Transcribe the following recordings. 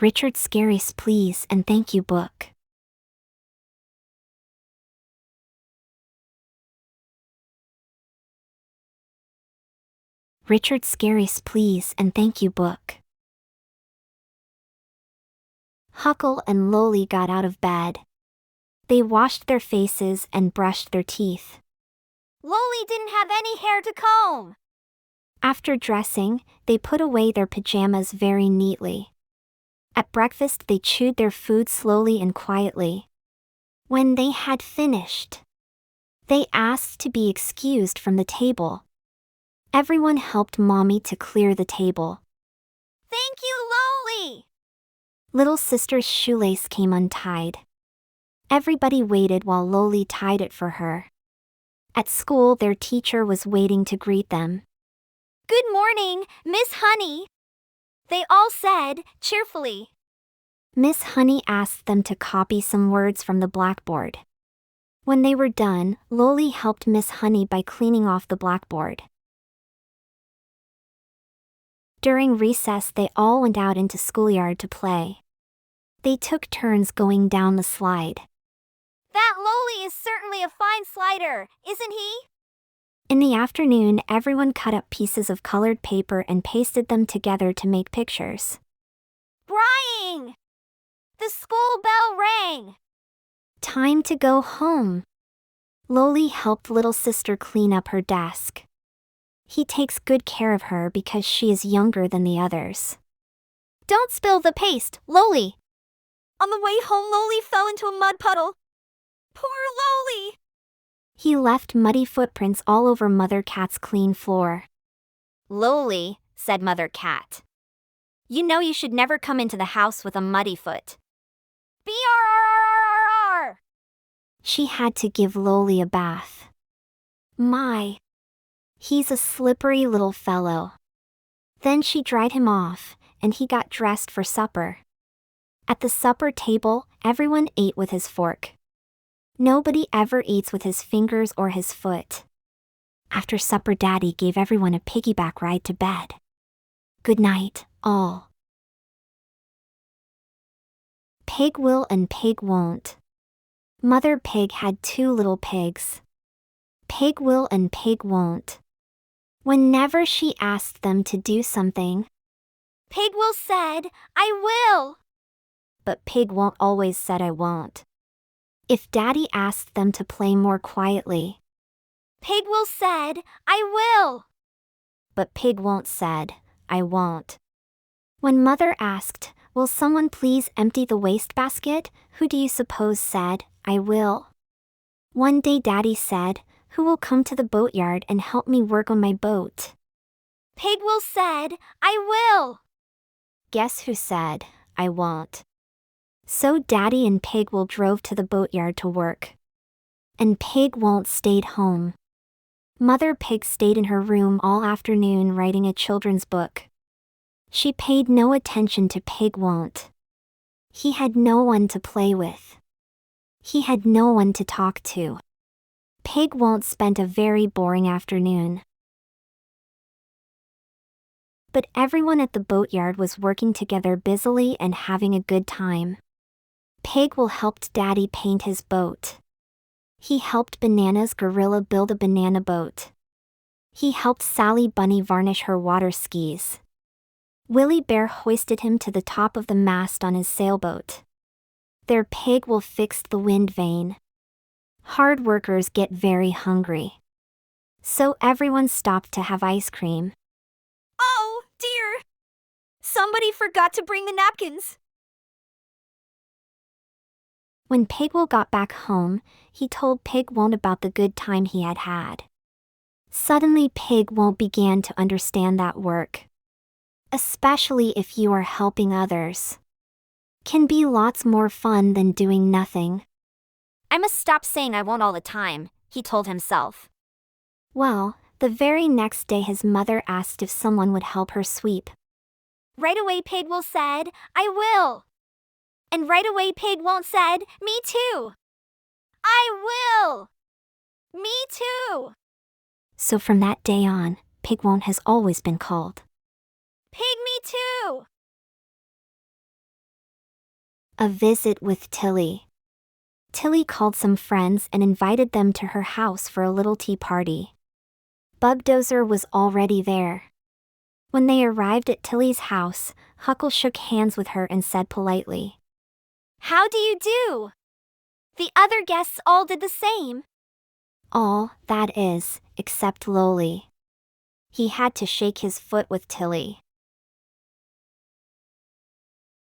Richard Scarry's Please and Thank You book. Richard Scarry's Please and Thank You book. Huckle and Lowly got out of bed. They washed their faces and brushed their teeth. Lowly didn't have any hair to comb. After dressing, they put away their pajamas very neatly. At breakfast they chewed their food slowly and quietly. When they had finished, they asked to be excused from the table. Everyone helped Mommy to clear the table. Thank you, Lowly! Little sister's shoelace came untied. Everybody waited while Lowly tied it for her. At school, their teacher was waiting to greet them. Good morning, Miss Honey, they all said, cheerfully. Miss Honey asked them to copy some words from the blackboard. When they were done, Lowly helped Miss Honey by cleaning off the blackboard. During recess, they all went out into schoolyard to play. They took turns going down the slide. That Lowly is certainly a fine slider, isn't he? In the afternoon, everyone cut up pieces of colored paper and pasted them together to make pictures. Crying! The school bell rang. Time to go home. Lowly helped little sister clean up her desk. He takes good care of her because she is younger than the others. Don't spill the paste, Lowly. On the way home, Lowly fell into a mud puddle. Poor Lowly! He left muddy footprints all over Mother Cat's clean floor. Lowly, said Mother Cat, you know you should never come into the house with a muddy foot. B-R-R-R-R-R-R! She had to give Lowly a bath. My! He's a slippery little fellow. Then she dried him off, and he got dressed for supper. At the supper table, everyone ate with his fork. Nobody ever eats with his fingers or his foot. After supper, Daddy gave everyone a piggyback ride to bed. Good night, all. Pig will and pig won't. Mother Pig had 2 little pigs. Pig will and pig won't. Whenever she asked them to do something, Pig will said, I will. But Pig won't always said I won't. If Daddy asked them to play more quietly, Pig will said, I will. But Pig won't said, I won't. When Mother asked, will someone please empty the wastebasket, who do you suppose said, I will? One day Daddy said, who will come to the boatyard and help me work on my boat? Pig will said, I will. Guess who said, I won't? So Daddy and Pig will drove to the boatyard to work. And Pig won't stayed home. Mother Pig stayed in her room all afternoon writing a children's book. She paid no attention to Pig won't. He had no one to play with. He had no one to talk to. Pig won't spent a very boring afternoon. But everyone at the boatyard was working together busily and having a good time. Pig will helped Daddy paint his boat. He helped Banana's gorilla build a banana boat. He helped Sally Bunny varnish her water skis. Willie Bear hoisted him to the top of the mast on his sailboat. Their Pig will fixed the wind vane. Hard workers get very hungry. So everyone stopped to have ice cream. Oh, dear! Somebody forgot to bring the napkins. When Pigwill got back home, he told Pig won't about the good time he had had. Suddenly Pig won't began to understand that work, especially if you are helping others, can be lots more fun than doing nothing. I must stop saying I won't all the time, he told himself. Well, the very next day his mother asked if someone would help her sweep. Right away Pig will said, I will. And right away Pig won't said, me too. I will. Me too. So from that day on, Pig won't has always been called Pig me too. A visit with Tilly. Tilly called some friends and invited them to her house for a little tea party. Bugdozer was already there. When they arrived at Tilly's house, Huckle shook hands with her and said politely, "How do you do?" The other guests all did the same. All, that is, except Lowly. He had to shake his foot with Tilly.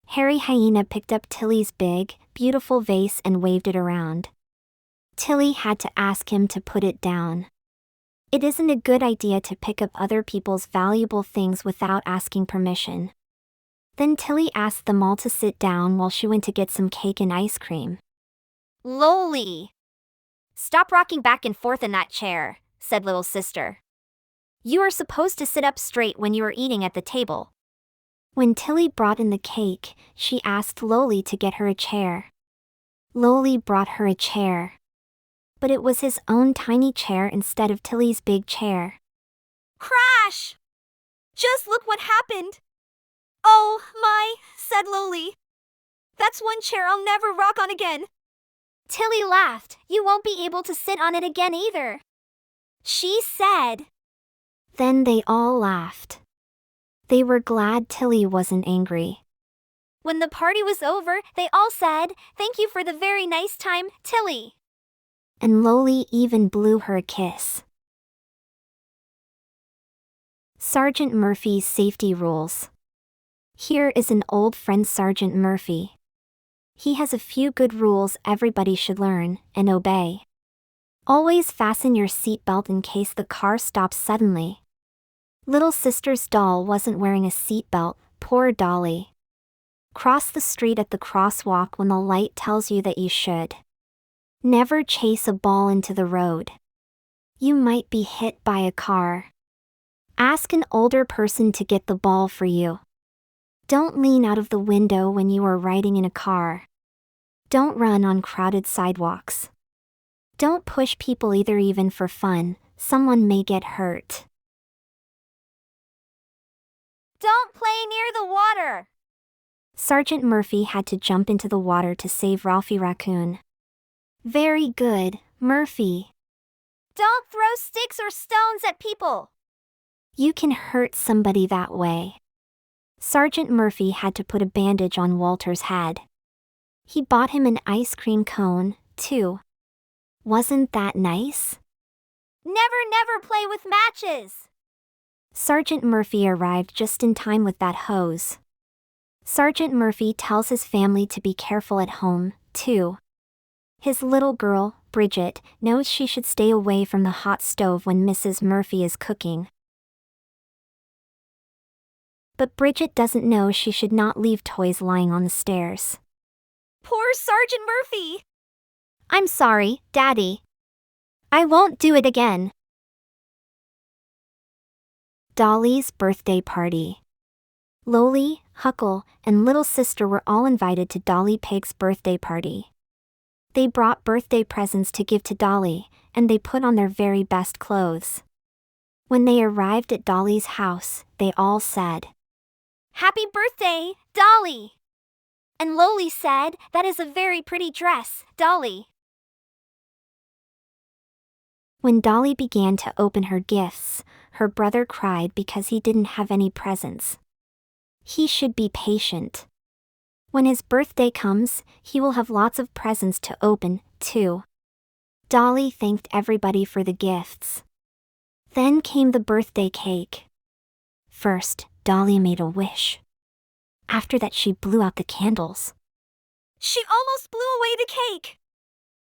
Hairy Hyena picked up Tilly's big, beautiful vase and waved it around. Tilly had to ask him to put it down. It isn't a good idea to pick up other people's valuable things without asking permission. Then Tilly asked them all to sit down while she went to get some cake and ice cream. "Lowly, stop rocking back and forth in that chair," said little sister. "You are supposed to sit up straight when you are eating at the table." When Tilly brought in the cake, she asked Lowly to get her a chair. Lowly brought her a chair. But it was his own tiny chair instead of Tilly's big chair. Crash! Just look what happened. "Oh, my," said Lowly. "That's one chair I'll never rock on again." Tilly laughed. "You won't be able to sit on it again either," she said. Then they all laughed. They were glad Tilly wasn't angry. When the party was over, they all said, "Thank you for the very nice time, Tilly." And Lowly even blew her a kiss. Sergeant Murphy's safety rules. Here is an old friend, Sergeant Murphy. He has a few good rules everybody should learn and obey. Always fasten your seatbelt in case the car stops suddenly. Little sister's doll wasn't wearing a seatbelt, poor Dolly. Cross the street at the crosswalk when the light tells you that you should. Never chase a ball into the road. You might be hit by a car. Ask an older person to get the ball for you. Don't lean out of the window when you are riding in a car. Don't run on crowded sidewalks. Don't push people either, even for fun. Someone may get hurt. Don't play near the water. Sergeant Murphy had to jump into the water to save Ralphie Raccoon. Very good, Murphy. Don't throw sticks or stones at people. You can hurt somebody that way. Sergeant Murphy had to put a bandage on Walter's head. He bought him an ice cream cone, too. Wasn't that nice? Never play with matches. Sergeant Murphy arrived just in time with that hose. Sergeant Murphy tells his family to be careful at home, too. His little girl, Bridget, knows she should stay away from the hot stove when Mrs. Murphy is cooking. But Bridget doesn't know she should not leave toys lying on the stairs. Poor Sergeant Murphy. I'm sorry, Daddy. I won't do it again. Dolly's birthday party. Lowly, Huckle, and little sister were all invited to Dolly Pig's birthday party. They brought birthday presents to give to Dolly, and they put on their very best clothes. When they arrived at Dolly's house, they all said, "Happy birthday, Dolly!" And Lowly said, "That is a very pretty dress, Dolly." When Dolly began to open her gifts, her brother cried because he didn't have any presents. He should be patient. When his birthday comes, he will have lots of presents to open, too. Dolly thanked everybody for the gifts. Then came the birthday cake. First, Dolly made a wish. After that, she blew out the candles. She almost blew away the cake.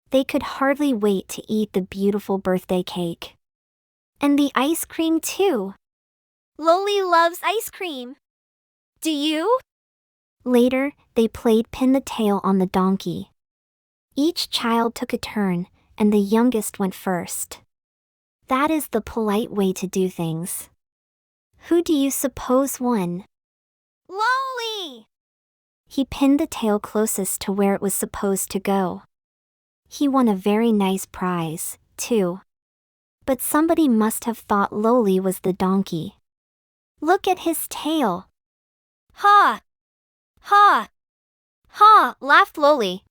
They could hardly wait to eat the beautiful birthday cake. And the ice cream, too. Lowly loves ice cream. Do you? Later, they played pin the tail on the donkey. Each child took a turn, and the youngest went first. That is the polite way to do things. Who do you suppose won? Lowly! He pinned the tail closest to where it was supposed to go. He won a very nice prize, too. But somebody must have thought Lowly was the donkey. Look at his tail. Ha! Ha! Ha! Laughed Loli.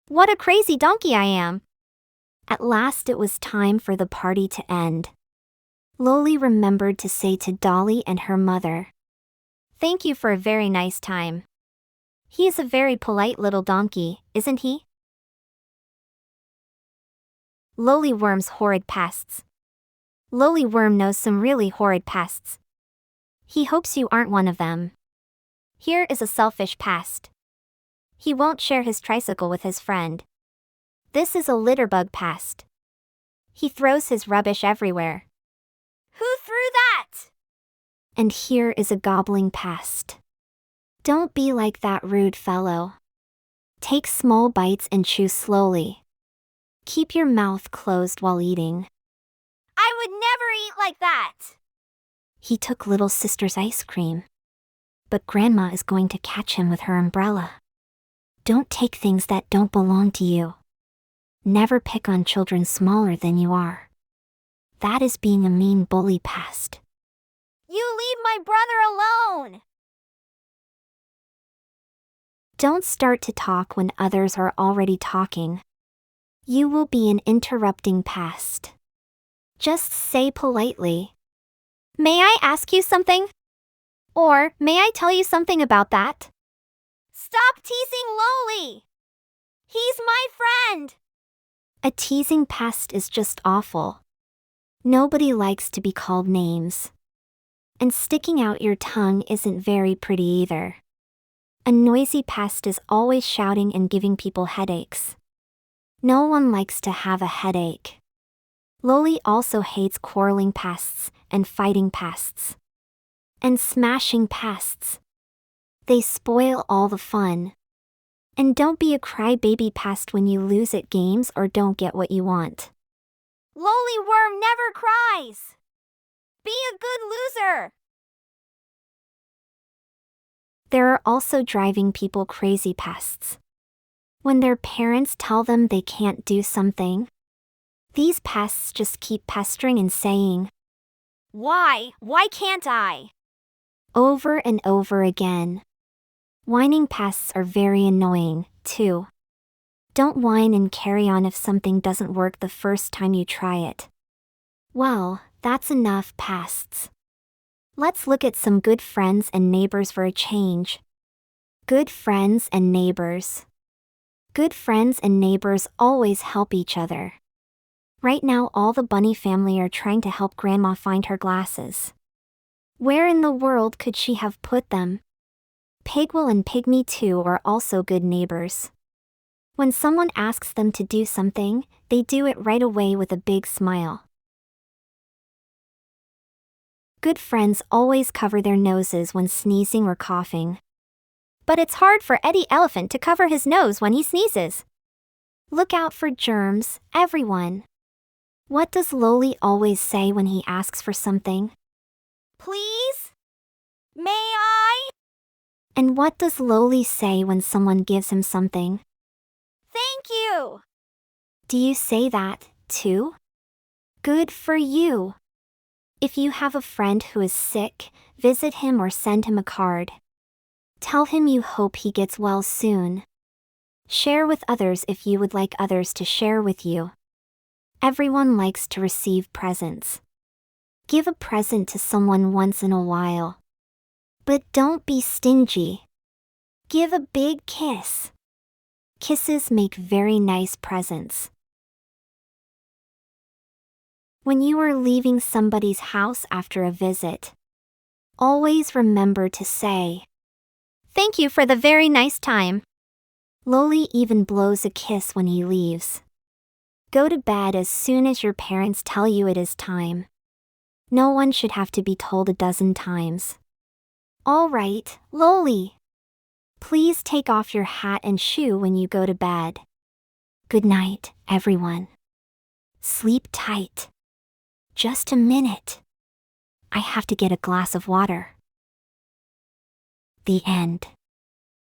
What a crazy donkey I am. At last it was time for the party to end. Loli remembered to say to Dolly and her mother, Thank you for a very nice time. He is a very polite little donkey, isn't he? Loli Worm's horrid pasts. Loli Worm knows some really horrid pasts. He hopes you aren't one of them. Here is a selfish past. He won't share his tricycle with his friend. This is a litterbug past. He throws his rubbish everywhere. Who threw that? And here is a gobbling past. Don't be like that rude fellow. Take small bites and chew slowly. Keep your mouth closed while eating. I would never eat like that. He took little sister's ice cream. But Grandma is going to catch him with her umbrella. Don't take things that don't belong to you. Never pick on children smaller than you are. That is being a mean bully past. You leave my brother alone. Don't start to talk when others are already talking. You will be an interrupting past. Just say politely, May I ask you something? Or may I tell you something about that? Stop teasing Loli. He's my friend. A teasing past is just awful. Nobody likes to be called names. And sticking out your tongue isn't very pretty either. A noisy past is always shouting and giving people headaches. No one likes to have a headache. Loli also hates quarreling pasts and fighting pasts. And smashing pasts. They spoil all the fun. And don't be a crybaby past when you lose at games or don't get what you want. Loli Worm never cries. Be a good loser. There are also driving people crazy pasts. When their parents tell them they can't do something, these pasts just keep pestering and saying, Why? Why can't I? Over and over again. Whining pasts are very annoying, too. Don't whine and carry on if something doesn't work the first time you try it. Well, that's enough pasts. Let's look at some good friends and neighbors for a change. Good friends and neighbors. Good friends and neighbors always help each other. Right now all the bunny family are trying to help Grandma find her glasses. Where in the world could she have put them? Pigwell and Pygmy too are also good neighbors. When someone asks them to do something, they do it right away with a big smile. Good friends always cover their noses when sneezing or coughing. But it's hard for Eddie Elephant to cover his nose when he sneezes. Look out for germs, everyone. What does Loli always say when he asks for something? Please? May I? And what does Loli say when someone gives him something? Thank you. Do you say that, too? Good for you. If you have a friend who is sick, visit him or send him a card. Tell him you hope he gets well soon. Share with others if you would like others to share with you. Everyone likes to receive presents. Give a present to someone once in a while. But don't be stingy. Give a big kiss. Kisses make very nice presents. When you are leaving somebody's house after a visit, always remember to say, Thank you for the very nice time. Loli even blows a kiss when he leaves. Go to bed as soon as your parents tell you it is time. No one should have to be told a dozen times. All right, Loli. Please take off your hat and shoe when you go to bed. Good night, everyone. Sleep tight. Just a minute. I have to get a glass of water. The end.